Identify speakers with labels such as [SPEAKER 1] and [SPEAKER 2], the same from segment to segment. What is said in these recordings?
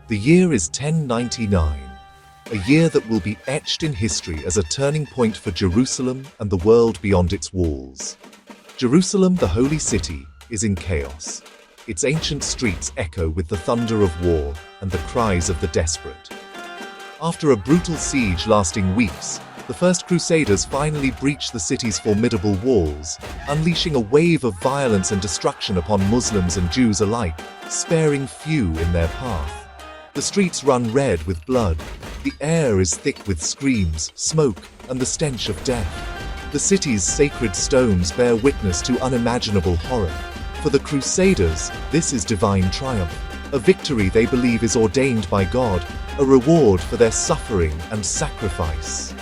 [SPEAKER 1] The year is 1099, a year that will be etched in history as a turning point for Jerusalem and the world beyond its walls. Jerusalem, the holy city, is in chaos. Its ancient streets echo with the thunder of war and the cries of the desperate. After a brutal siege lasting weeks, the first Crusaders finally breached the city's formidable walls, unleashing a wave of violence and destruction upon Muslims and Jews alike, sparing few in their path. The streets run red with blood. The air is thick with screams, smoke, and the stench of death. The city's sacred stones bear witness to unimaginable horror. For the Crusaders, this is divine triumph, a victory they believe is ordained by God, a reward for their suffering and sacrifice.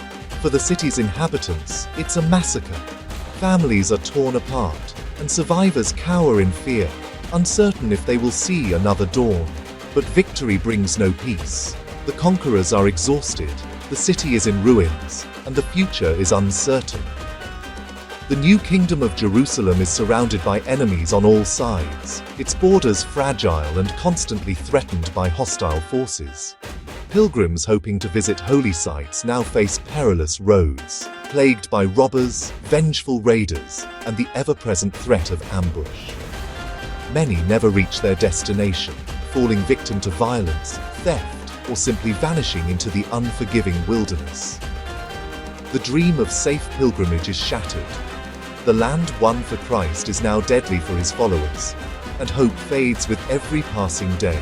[SPEAKER 1] For the city's inhabitants, it's a massacre. Families are torn apart, and survivors cower in fear, uncertain if they will see another dawn. But victory brings no peace. The conquerors are exhausted, the city is in ruins, and the future is uncertain. The new kingdom of Jerusalem is surrounded by enemies on all sides, its borders fragile and constantly threatened by hostile forces. Pilgrims hoping to visit holy sites now face perilous roads, plagued by robbers, vengeful raiders, and the ever-present threat of ambush. Many never reach their destination, falling victim to violence, theft, or simply vanishing into the unforgiving wilderness. The dream of safe pilgrimage is shattered. The land won for Christ is now deadly for his followers, and hope fades with every passing day.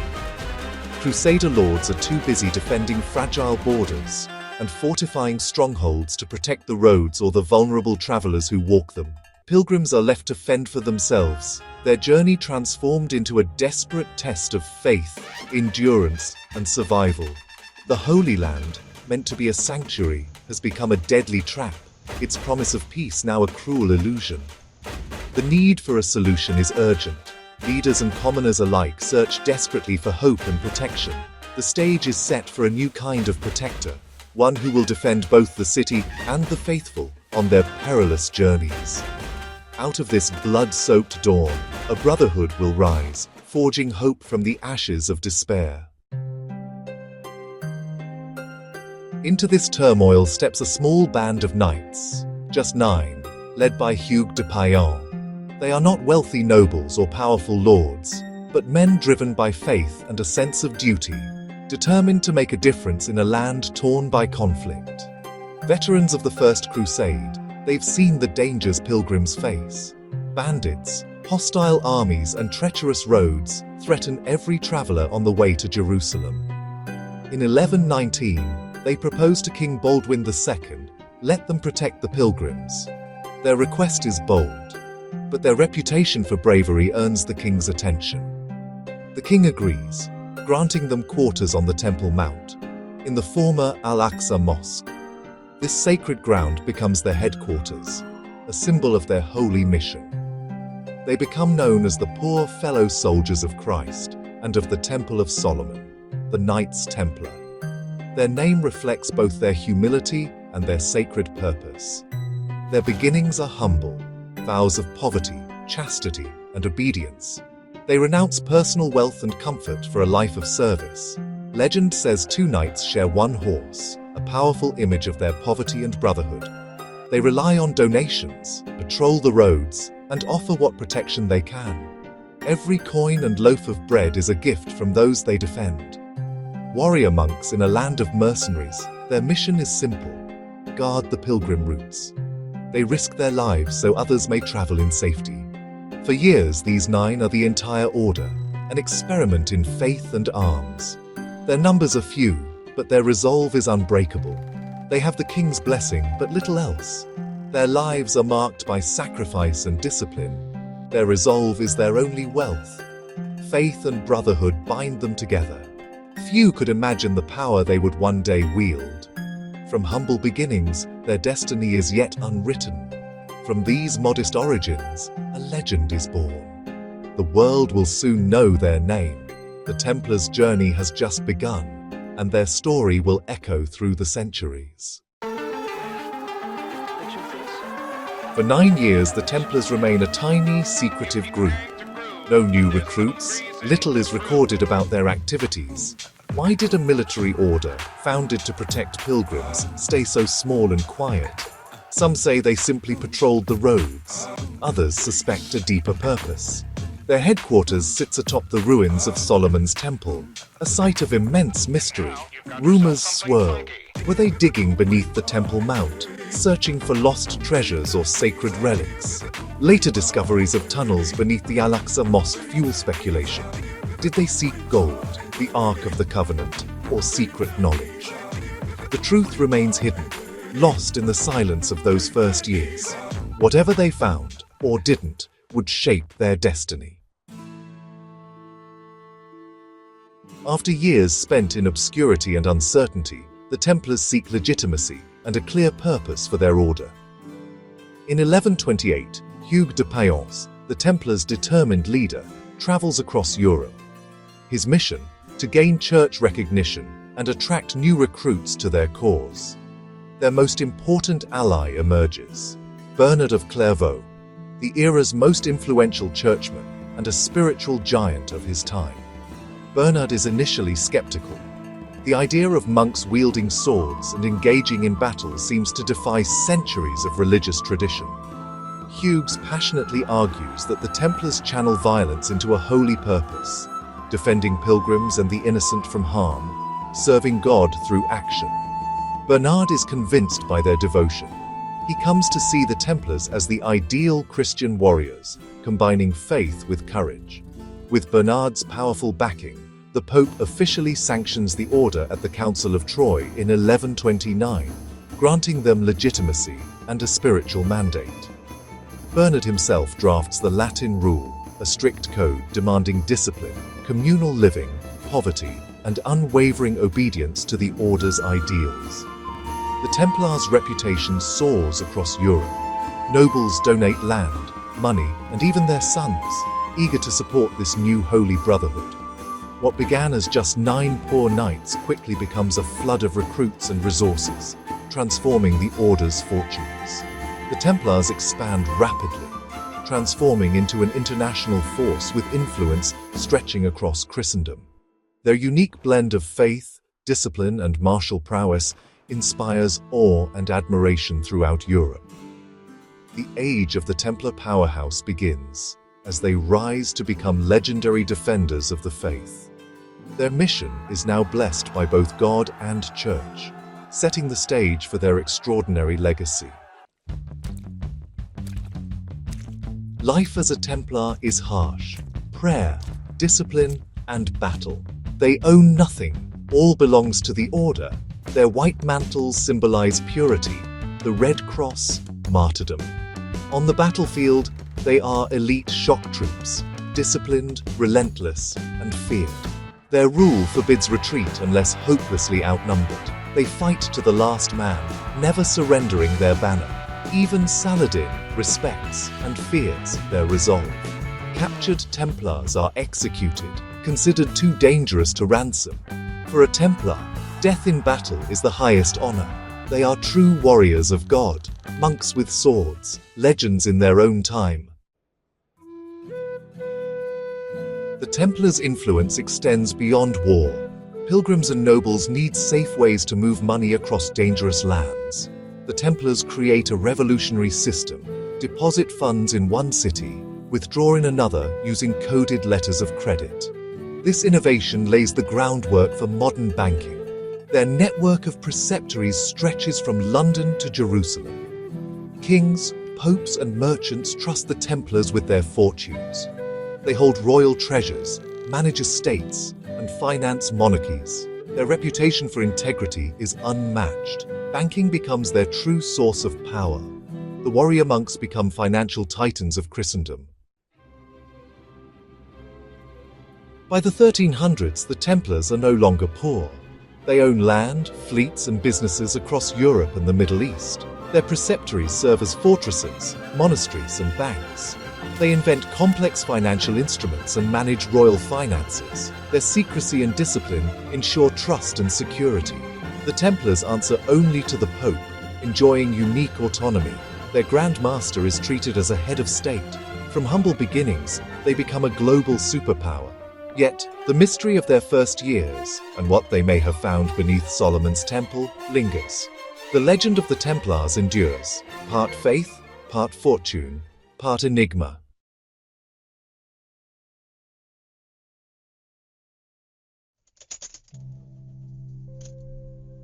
[SPEAKER 1] Crusader lords are too busy defending fragile borders and fortifying strongholds to protect the roads or the vulnerable travelers who walk them. Pilgrims are left to fend for themselves, their journey transformed into a desperate test of faith, endurance, and survival. The Holy Land, meant to be a sanctuary, has become a deadly trap, its promise of peace now a cruel illusion. The need for a solution is urgent. Leaders and commoners alike search desperately for hope and protection. The stage is set for a new kind of protector, one who will defend both the city and the faithful on their perilous journeys. Out of this blood-soaked dawn, a brotherhood will rise, forging hope from the ashes of despair. Into this turmoil steps a small band of knights, just 9, led by Hugues de Payan. They are not wealthy nobles or powerful lords, but men driven by faith and a sense of duty, determined to make a difference in a land torn by conflict. Veterans of the First Crusade, they've seen the dangers pilgrims face. Bandits, hostile armies, and treacherous roads threaten every traveler on the way to Jerusalem. In 1119, they proposed to King Baldwin II, let them protect the pilgrims. Their request is bold, but their reputation for bravery earns the king's attention. The king agrees, granting them quarters on the Temple Mount, in the former Al-Aqsa Mosque. This sacred ground becomes their headquarters, a symbol of their holy mission. They become known as the poor fellow soldiers of Christ and of the Temple of Solomon, the Knights Templar. Their name reflects both their humility and their sacred purpose. Their beginnings are humble, vows of poverty, chastity, and obedience. They renounce personal wealth and comfort for a life of service. Legend says 2 knights share one horse, a powerful image of their poverty and brotherhood. They rely on donations, patrol the roads, and offer what protection they can. Every coin and loaf of bread is a gift from those they defend. Warrior monks in a land of mercenaries, their mission is simple: guard the pilgrim routes. They risk their lives so others may travel in safety. For years, these 9 are the entire order, an experiment in faith and arms. Their numbers are few, but their resolve is unbreakable. They have the king's blessing, but little else. Their lives are marked by sacrifice and discipline. Their resolve is their only wealth. Faith and brotherhood bind them together. Few could imagine the power they would one day wield. From humble beginnings, their destiny is yet unwritten. From these modest origins, a legend is born. The world will soon know their name. The Templars' journey has just begun, and their story will echo through the centuries. For 9 years, the Templars remain a tiny, secretive group. No new recruits, little is recorded about their activities, Why did a military order, founded to protect pilgrims, stay so small and quiet? Some say they simply patrolled the roads. Others suspect a deeper purpose. Their headquarters sits atop the ruins of Solomon's Temple, a site of immense mystery. Rumors swirl. Were they digging beneath the Temple Mount, searching for lost treasures or sacred relics? Later discoveries of tunnels beneath the Al-Aqsa Mosque fuel speculation. Did they seek gold, the Ark of the Covenant, or secret knowledge? The truth remains hidden, lost in the silence of those first years. Whatever they found, or didn't, would shape their destiny. After years spent in obscurity and uncertainty, the Templars seek legitimacy and a clear purpose for their order. In 1128, Hugues de Payens, the Templars' determined leader, travels across Europe. His mission? To gain church recognition and attract new recruits to their cause. Their most important ally emerges: Bernard of Clairvaux, the era's most influential churchman and a spiritual giant of his time. Bernard is initially skeptical. The idea of monks wielding swords and engaging in battle seems to defy centuries of religious tradition. Hugues passionately argues that the Templars channel violence into a holy purpose, defending pilgrims and the innocent from harm, serving God through action. Bernard is convinced by their devotion. He comes to see the Templars as the ideal Christian warriors, combining faith with courage. With Bernard's powerful backing, the Pope officially sanctions the order at the Council of Troyes in 1129, granting them legitimacy and a spiritual mandate. Bernard himself drafts the Latin Rule, a strict code demanding discipline, communal living, poverty, and unwavering obedience to the order's ideals. The Templars' reputation soars across Europe. Nobles donate land, money, and even their sons, eager to support this new holy brotherhood. What began as just 9 poor knights quickly becomes a flood of recruits and resources, transforming the order's fortunes. The Templars expand rapidly, transforming into an international force with influence stretching across Christendom. Their unique blend of faith, discipline, and martial prowess inspires awe and admiration throughout Europe. The age of the Templar powerhouse begins as they rise to become legendary defenders of the faith. Their mission is now blessed by both God and Church, setting the stage for their extraordinary legacy. Life as a Templar is harsh. Prayer, discipline, and battle. They own nothing. All belongs to the order. Their white mantles symbolize purity, the red cross, martyrdom. On the battlefield, they are elite shock troops, disciplined, relentless, and feared. Their rule forbids retreat unless hopelessly outnumbered. They fight to the last man, never surrendering their banner. Even Saladin respects and fears their resolve. Captured Templars are executed, considered too dangerous to ransom. For a Templar, death in battle is the highest honor. They are true warriors of God, monks with swords, legends in their own time. The Templars' influence extends beyond war. Pilgrims and nobles need safe ways to move money across dangerous lands. The Templars create a revolutionary system: deposit funds in one city, withdraw in another using coded letters of credit. This innovation lays the groundwork for modern banking. Their network of preceptories stretches from London to Jerusalem. Kings, popes, and merchants trust the Templars with their fortunes. They hold royal treasures, manage estates, and finance monarchies. Their reputation for integrity is unmatched. Banking becomes their true source of power. The warrior monks become financial titans of Christendom. By the 1300s, the Templars are no longer poor. They own land, fleets, and businesses across Europe and the Middle East. Their preceptories serve as fortresses, monasteries, and banks. They invent complex financial instruments and manage royal finances. Their secrecy and discipline ensure trust and security. The Templars answer only to the Pope, enjoying unique autonomy. Their Grand Master is treated as a head of state. From humble beginnings, they become a global superpower. Yet, the mystery of their first years and what they may have found beneath Solomon's temple lingers. The legend of the Templars endures, part faith, part fortune, part enigma.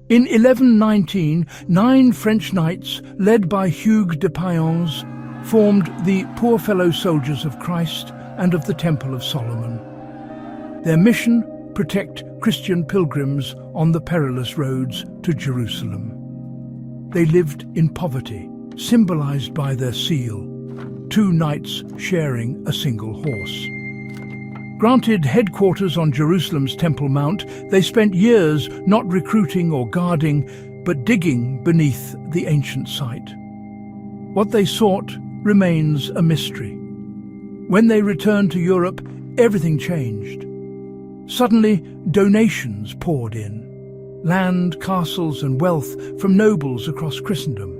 [SPEAKER 2] In 1119, 9 French knights, led by Hugues de Payens, formed the Poor Fellow Soldiers of Christ and of the Temple of Solomon. Their mission: protect Christian pilgrims on the perilous roads to Jerusalem. They lived in poverty, symbolized by their seal, 2 knights sharing a single horse. Granted headquarters on Jerusalem's Temple Mount, they spent years not recruiting or guarding, but digging beneath the ancient site. What they sought remains a mystery. When they returned to Europe, everything changed. Suddenly, donations poured in. Land, castles and wealth from nobles across Christendom.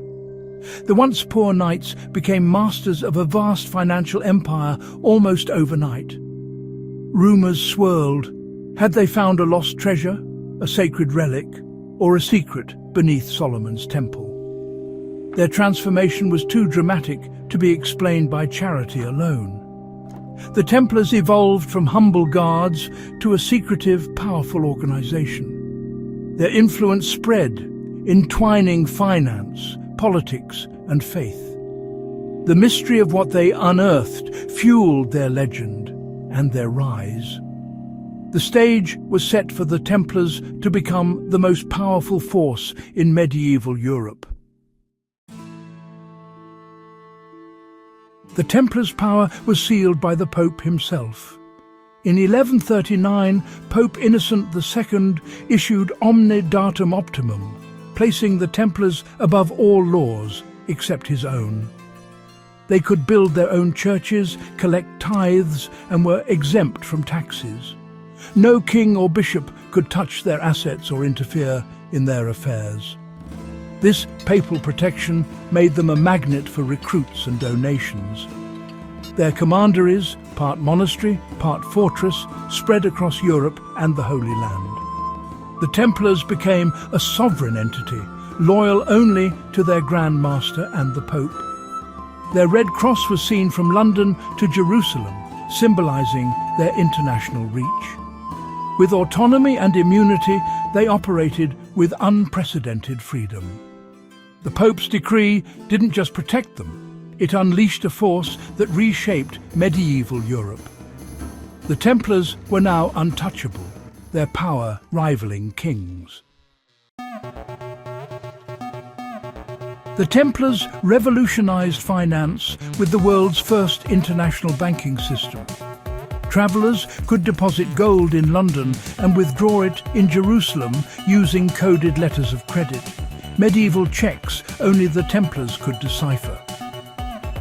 [SPEAKER 2] The once poor knights became masters of a vast financial empire almost overnight. Rumours swirled. Had they found a lost treasure, a sacred relic, or a secret beneath Solomon's temple? Their transformation was too dramatic to be explained by charity alone. The Templars evolved from humble guards to a secretive, powerful organization. Their influence spread, entwining finance, politics, and faith. The mystery of what they unearthed fueled their legend and their rise. The stage was set for the Templars to become the most powerful force in medieval Europe. The Templars' power was sealed by the Pope himself. In 1139, Pope Innocent II issued Omne Datum Optimum, placing the Templars above all laws except his own. They could build their own churches, collect tithes, and were exempt from taxes. No king or bishop could touch their assets or interfere in their affairs. This papal protection made them a magnet for recruits and donations. Their commanderies, part monastery, part fortress, spread across Europe and the Holy Land. The Templars became a sovereign entity, loyal only to their Grand Master and the Pope. Their red cross was seen from London to Jerusalem, symbolizing their international reach. With autonomy and immunity, they operated with unprecedented freedom. The Pope's decree didn't just protect them, it unleashed a force that reshaped medieval Europe. The Templars were now untouchable, their power rivaling kings. The Templars revolutionized finance with the world's first international banking system. Travelers could deposit gold in London and withdraw it in Jerusalem using coded letters of credit, medieval checks only the Templars could decipher.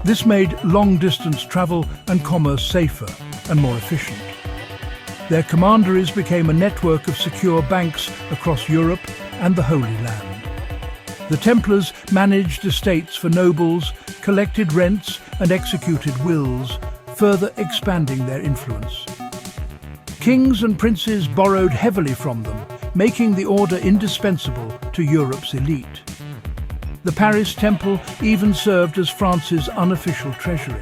[SPEAKER 2] This made long-distance travel and commerce safer and more efficient. Their commanderies became a network of secure banks across Europe and the Holy Land. The Templars managed estates for nobles, collected rents and executed wills, further expanding their influence. Kings and princes borrowed heavily from them, making the order indispensable to Europe's elite. The Paris Temple even served as France's unofficial treasury.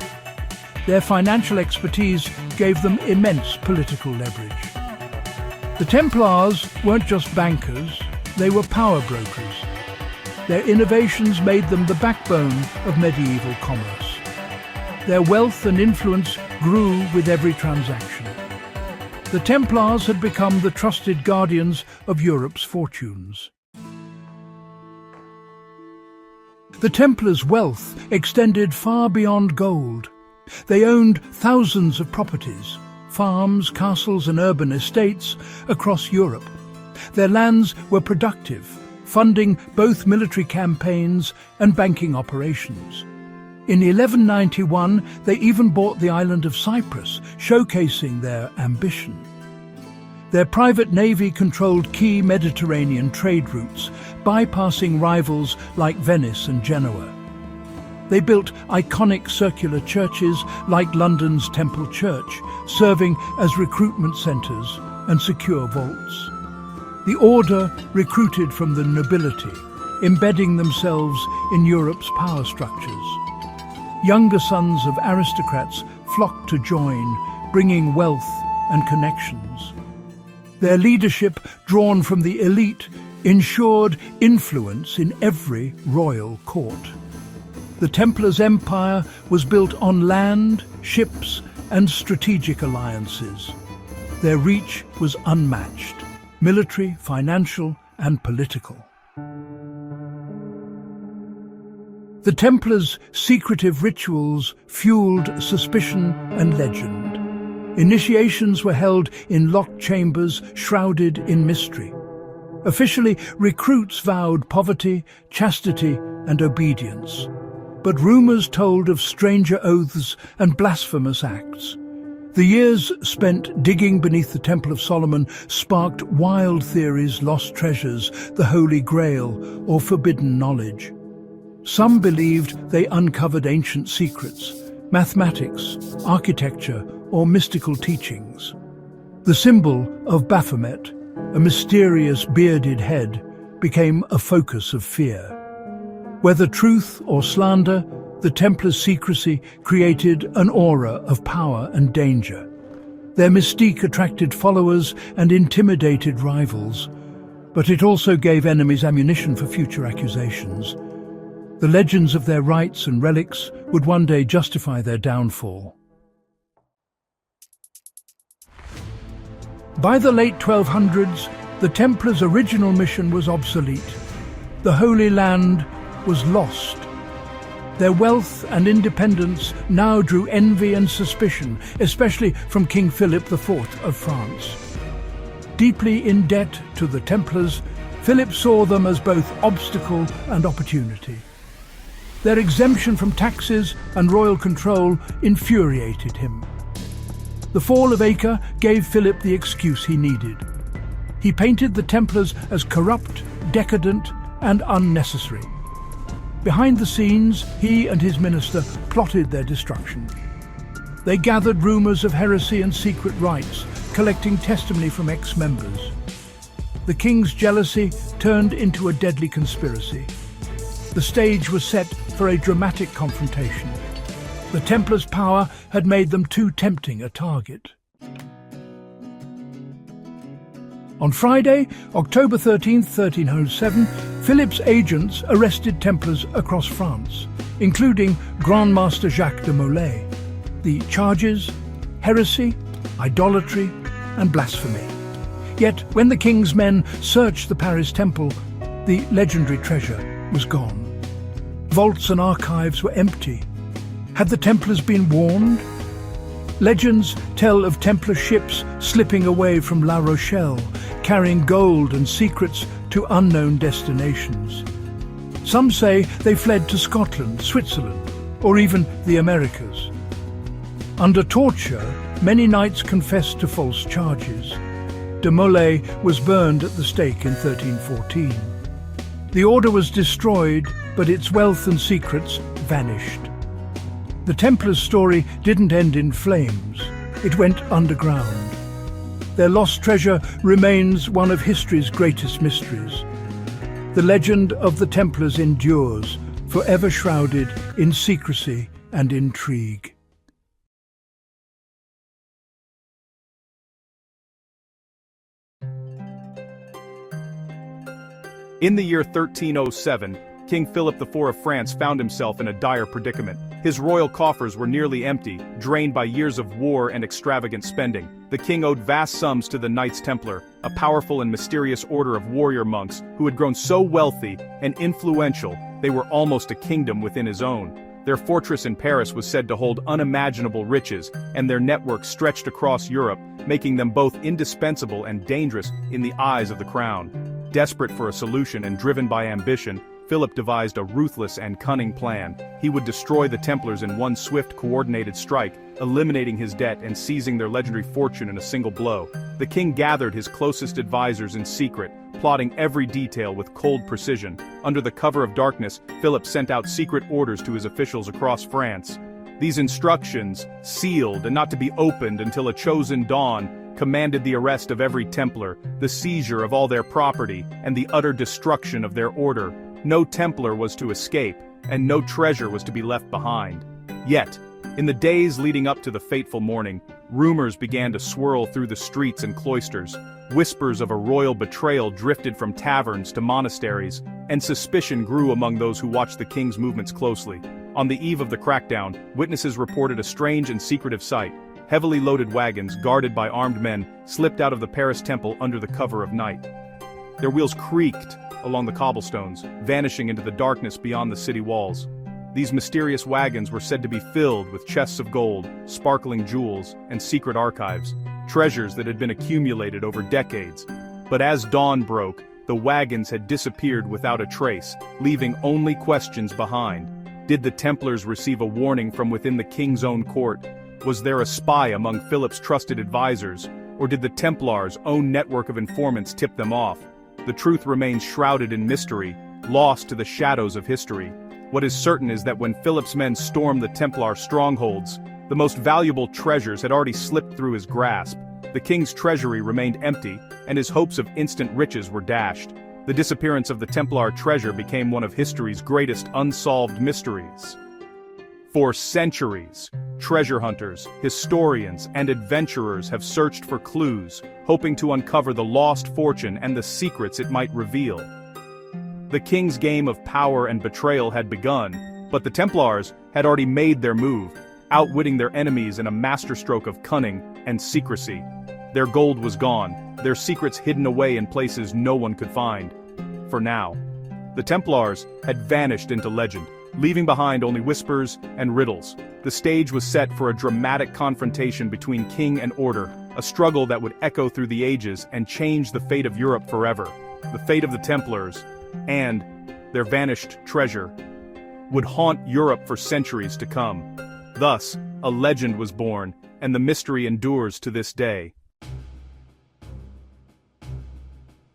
[SPEAKER 2] Their financial expertise gave them immense political leverage. The Templars weren't just bankers, they were power brokers. Their innovations made them the backbone of medieval commerce. Their wealth and influence grew with every transaction. The Templars had become the trusted guardians of Europe's fortunes. The Templars' wealth extended far beyond gold. They owned thousands of properties, farms, castles and urban estates across Europe. Their lands were productive, funding both military campaigns and banking operations. In 1191, they even bought the island of Cyprus, showcasing their ambition. Their private navy controlled key Mediterranean trade routes, bypassing rivals like Venice and Genoa. They built iconic circular churches like London's Temple Church, serving as recruitment centres and secure vaults. The order recruited from the nobility, embedding themselves in Europe's power structures. Younger sons of aristocrats flocked to join, bringing wealth and connections. Their leadership, drawn from the elite, ensured influence in every royal court. The Templars' empire was built on land, ships, and strategic alliances. Their reach was unmatched, military, financial, and political. The Templars' secretive rituals fueled suspicion and legend. Initiations were held in locked chambers shrouded in mystery. Officially, recruits vowed poverty, chastity, and obedience. But rumours told of stranger oaths and blasphemous acts. The years spent digging beneath the Temple of Solomon sparked wild theories, lost treasures, the Holy Grail, or forbidden knowledge. Some believed they uncovered ancient secrets, mathematics, architecture, or mystical teachings. The symbol of Baphomet, a mysterious bearded head, became a focus of fear. Whether truth or slander, the Templars' secrecy created an aura of power and danger. Their mystique attracted followers and intimidated rivals, but it also gave enemies ammunition for future accusations. The legends of their rites and relics would one day justify their downfall. By the late 1200s, the Templars' original mission was obsolete. The Holy Land was lost. Their wealth and independence now drew envy and suspicion, especially from King Philip IV of France. Deeply in debt to the Templars, Philip saw them as both obstacle and opportunity. Their exemption from taxes and royal control infuriated him. The fall of Acre gave Philip the excuse he needed. He painted the Templars as corrupt, decadent, and unnecessary. Behind the scenes, he and his minister plotted their destruction. They gathered rumours of heresy and secret rites, collecting testimony from ex-members. The king's jealousy turned into a deadly conspiracy. The stage was set for a dramatic confrontation. The Templars' power had made them too tempting a target. On Friday, October 13, 1307, Philip's agents arrested Templars across France, including Grand Master Jacques de Molay. The charges: heresy, idolatry, and blasphemy. Yet, when the king's men searched the Paris temple, the legendary treasure was gone. Vaults and archives were empty. Had the Templars been warned? Legends tell of Templar ships slipping away from La Rochelle, carrying gold and secrets to unknown destinations. Some say they fled to Scotland, Switzerland, or even the Americas. Under torture, many knights confessed to false charges. De Molay was burned at the stake in 1314. The order was destroyed, but its wealth and secrets vanished. The Templars' story didn't end in flames. It went underground. Their lost treasure remains one of history's greatest mysteries. The legend of the Templars endures, forever shrouded in secrecy and intrigue.
[SPEAKER 3] In the year 1307, King Philip IV of France found himself in a dire predicament. His royal coffers were nearly empty, drained by years of war and extravagant spending. The king owed vast sums to the Knights Templar, a powerful and mysterious order of warrior monks who had grown so wealthy and influential they were almost a kingdom within his own. Their fortress in Paris was said to hold unimaginable riches, and their network stretched across Europe, making them both indispensable and dangerous in the eyes of the crown. Desperate for a solution and driven by ambition, Philip devised a ruthless and cunning plan. He would destroy the Templars in one swift, coordinated strike, eliminating his debt and seizing their legendary fortune in a single blow. The king gathered his closest advisors in secret, plotting every detail with cold precision. Under the cover of darkness, Philip sent out secret orders to his officials across France. These instructions, sealed and not to be opened until a chosen dawn, commanded the arrest of every Templar, the seizure of all their property, and the utter destruction of their order. No Templar was to escape, and no treasure was to be left behind. Yet, in the days leading up to the fateful morning, rumors began to swirl through the streets and cloisters. Whispers of a royal betrayal drifted from taverns to monasteries, and suspicion grew among those who watched the king's movements closely. On the eve of the crackdown, witnesses reported a strange and secretive sight. Heavily loaded wagons, guarded by armed men, slipped out of the Paris temple under the cover of night. Their wheels creaked along the cobblestones, vanishing into the darkness beyond the city walls. These mysterious wagons were said to be filled with chests of gold, sparkling jewels, and secret archives, treasures that had been accumulated over decades. But as dawn broke, the wagons had disappeared without a trace, leaving only questions behind. Did the Templars receive a warning from within the king's own court? Was there a spy among Philip's trusted advisors, or did the Templars' own network of informants tip them off? The truth remains shrouded in mystery, lost to the shadows of history. What is certain is that when Philip's men stormed the Templar strongholds, the most valuable treasures had already slipped through his grasp. The king's treasury remained empty, and his hopes of instant riches were dashed. The disappearance of the Templar treasure became one of history's greatest unsolved mysteries. For centuries, treasure hunters, historians, and adventurers have searched for clues, hoping to uncover the lost fortune and the secrets it might reveal. The king's game of power and betrayal had begun, but the Templars had already made their move, outwitting their enemies in a masterstroke of cunning and secrecy. Their gold was gone, their secrets hidden away in places no one could find. For now, the Templars had vanished into legend, leaving behind only whispers and riddles. The stage was set for a dramatic confrontation between king and order, a struggle that would echo through the ages and change the fate of Europe forever. The fate of the Templars, and their vanished treasure, would haunt Europe for centuries to come. Thus, a legend was born, and the mystery endures to this day.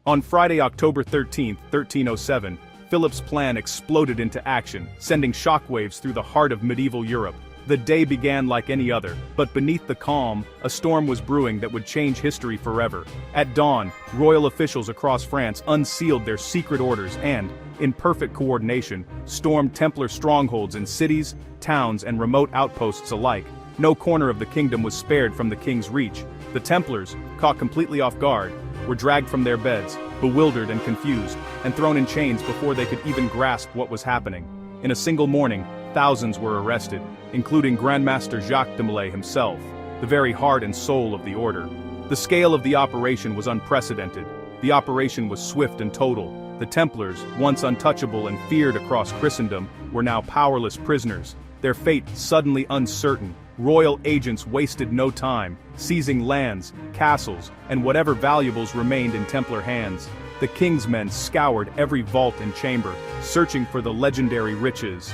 [SPEAKER 3] On Friday, October 13, 1307, Philip's plan exploded into action, sending shockwaves through the heart of medieval Europe. The day began like any other, but beneath the calm, a storm was brewing that would change history forever. At dawn, royal officials across France unsealed their secret orders and, in perfect coordination, stormed Templar strongholds in cities, towns, and remote outposts alike. No corner of the kingdom was spared from the king's reach. The Templars, caught completely off guard, were dragged from their beds, bewildered and confused, and thrown in chains before they could even grasp what was happening. In a single morning, thousands were arrested, including Grand Master Jacques de Molay himself, the very heart and soul of the order. The scale of the operation was unprecedented. The operation was swift and total. The Templars, once untouchable and feared across Christendom, were now powerless prisoners, their fate suddenly uncertain. Royal agents wasted no time, seizing lands, castles, and whatever valuables remained in Templar hands. The king's men scoured every vault and chamber, searching for the legendary riches.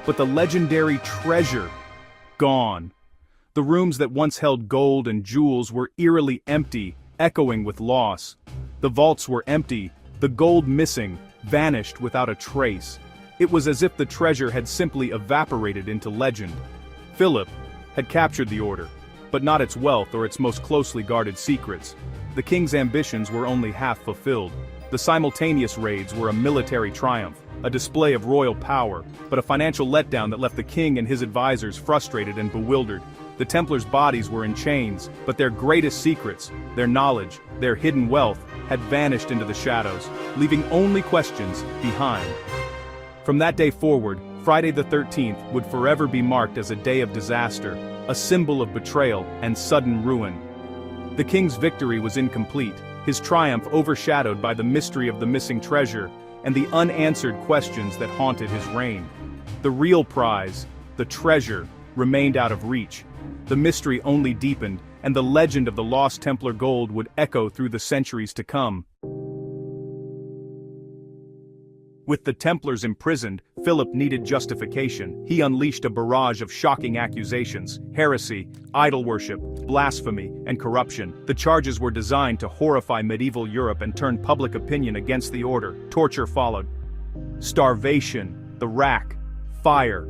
[SPEAKER 3] But the legendary treasure, gone. The rooms that once held gold and jewels were eerily empty, echoing with loss. The vaults were empty, the gold missing, vanished without a trace. It was as if the treasure had simply evaporated into legend. Philip had captured the order, but not its wealth or its most closely guarded secrets. The king's ambitions were only half fulfilled. The simultaneous raids were a military triumph, a display of royal power, but a financial letdown that left the king and his advisors frustrated and bewildered. The Templars' bodies were in chains, but their greatest secrets, their knowledge, their hidden wealth, had vanished into the shadows, leaving only questions behind. From that day forward, Friday the 13th would forever be marked as a day of disaster, a symbol of betrayal and sudden ruin. The king's victory was incomplete, his triumph overshadowed by the mystery of the missing treasure and the unanswered questions that haunted his reign. The real prize, the treasure, remained out of reach. The mystery only deepened, and the legend of the lost Templar gold would echo through the centuries to come. With the Templars imprisoned, Philip needed justification. He unleashed a barrage of shocking accusations: heresy, idol worship, blasphemy, and corruption. The charges were designed to horrify medieval Europe and turn public opinion against the order. Torture followed. Starvation, the rack, fire,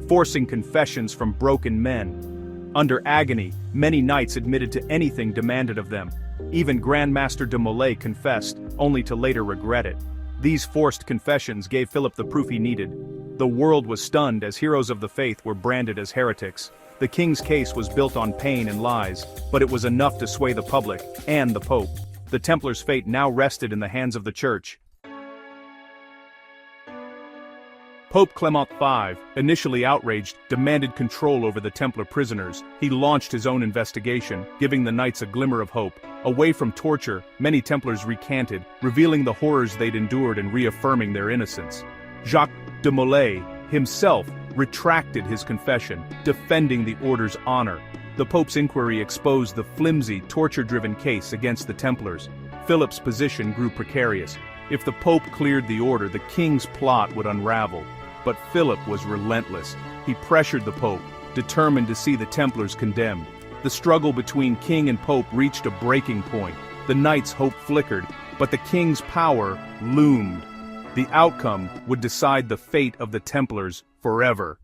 [SPEAKER 3] forcing confessions from broken men. Under agony, many knights admitted to anything demanded of them. Even Grandmaster de Molay confessed, only to later regret it. These forced confessions gave Philip the proof he needed. The world was stunned as heroes of the faith were branded as heretics. The king's case was built on pain and lies, but it was enough to sway the public and the Pope. The Templars' fate now rested in the hands of the Church. Pope Clement V, initially outraged, demanded control over the Templar prisoners. He launched his own investigation, giving the knights a glimmer of hope. Away from torture, many Templars recanted, revealing the horrors they'd endured and reaffirming their innocence. Jacques de Molay himself retracted his confession, defending the order's honor. The Pope's inquiry exposed the flimsy, torture-driven case against the Templars. Philip's position grew precarious. If the Pope cleared the order, the king's plot would unravel. But Philip was relentless. He pressured the Pope, determined to see the Templars condemned. The struggle between king and Pope reached a breaking point. The knights' hope flickered, but the king's power loomed. The outcome would decide the fate of the Templars forever.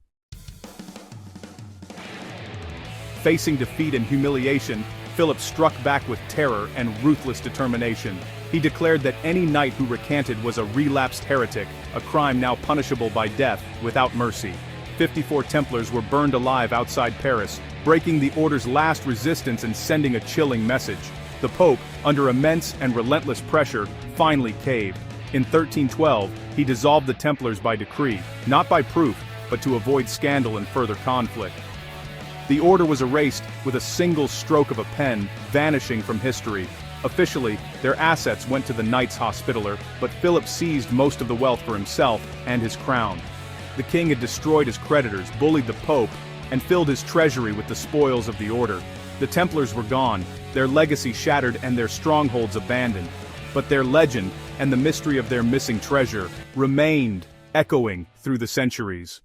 [SPEAKER 3] Facing defeat and humiliation, Philip struck back with terror and ruthless determination. He declared that any knight who recanted was a relapsed heretic, a crime now punishable by death without mercy. 54 Templars were burned alive outside Paris, breaking the order's last resistance and sending a chilling message. The Pope, under immense and relentless pressure, finally caved. In 1312, he dissolved the Templars by decree, not by proof, but to avoid scandal and further conflict. The order was erased with a single stroke of a pen, vanishing from history. Officially, their assets went to the Knights Hospitaller, but Philip seized most of the wealth for himself and his crown. The king had destroyed his creditors, bullied the Pope, and filled his treasury with the spoils of the order. The Templars were gone, their legacy shattered and their strongholds abandoned. But their legend, and the mystery of their missing treasure, remained, echoing through the centuries.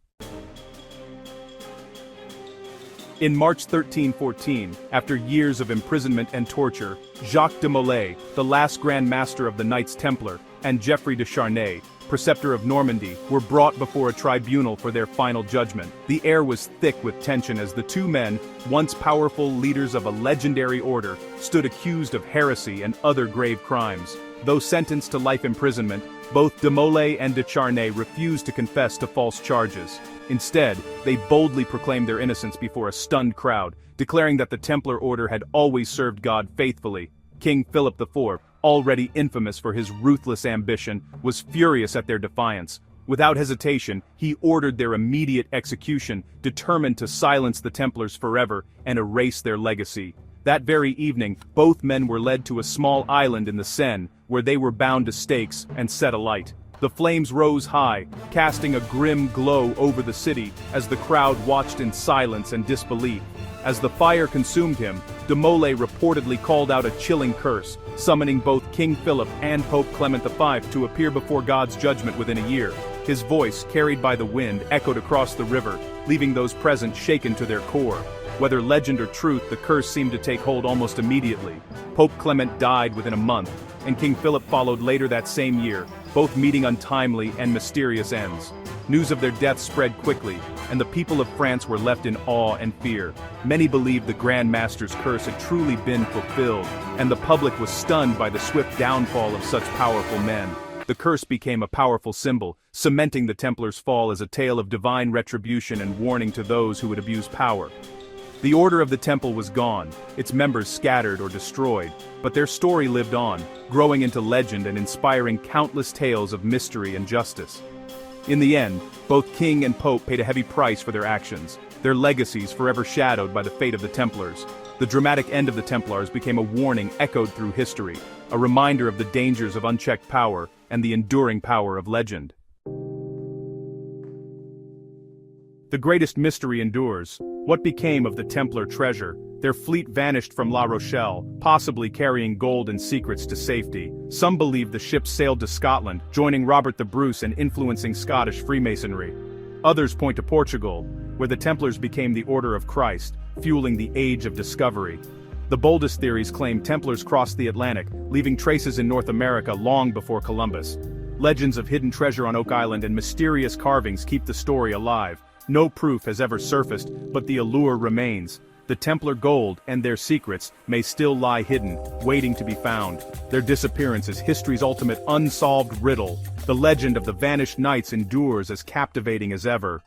[SPEAKER 3] In March 1314, after years of imprisonment and torture, Jacques de Molay, the last Grand Master of the Knights Templar, and Geoffrey de Charnay, preceptor of Normandy, were brought before a tribunal for their final judgment. The air was thick with tension as the two men, once powerful leaders of a legendary order, stood accused of heresy and other grave crimes. Though sentenced to life imprisonment, both de Molay and de Charnay refused to confess to false charges. Instead, they boldly proclaimed their innocence before a stunned crowd, declaring that the Templar order had always served God faithfully. King Philip IV, already infamous for his ruthless ambition, was furious at their defiance. Without hesitation, he ordered their immediate execution, determined to silence the Templars forever and erase their legacy. That very evening, both men were led to a small island in the Seine, where they were bound to stakes and set alight. The flames rose high, casting a grim glow over the city as the crowd watched in silence and disbelief. As the fire consumed him, de Molay reportedly called out a chilling curse, summoning both King Philip and Pope Clement V to appear before God's judgment within a year. His voice, carried by the wind, echoed across the river, leaving those present shaken to their core. Whether legend or truth, the curse seemed to take hold almost immediately. Pope Clement died within a month, and King Philip followed later that same year, both meeting untimely and mysterious ends. News of their deaths spread quickly, and the people of France were left in awe and fear. Many believed the Grand Master's curse had truly been fulfilled, and the public was stunned by the swift downfall of such powerful men. The curse became a powerful symbol, cementing the Templars' fall as a tale of divine retribution and warning to those who would abuse power. The Order of the Temple was gone, its members scattered or destroyed, but their story lived on, growing into legend and inspiring countless tales of mystery and justice. In the end, both king and pope paid a heavy price for their actions, their legacies forever shadowed by the fate of the Templars. The dramatic end of the Templars became a warning echoed through history, a reminder of the dangers of unchecked power and the enduring power of legend. The greatest mystery endures. What became of the Templar treasure? Their fleet vanished from La Rochelle, possibly carrying gold and secrets to safety. Some believe the ships sailed to Scotland, joining Robert the Bruce and influencing Scottish Freemasonry. Others point to Portugal, where the Templars became the Order of Christ, fueling the Age of Discovery. The boldest theories claim Templars crossed the Atlantic, leaving traces in North America long before Columbus. Legends of hidden treasure on Oak Island and mysterious carvings keep the story alive. No proof has ever surfaced, but the allure remains. The Templar gold and their secrets may still lie hidden, waiting to be found. Their disappearance is history's ultimate unsolved riddle. The legend of the vanished knights endures as captivating as ever.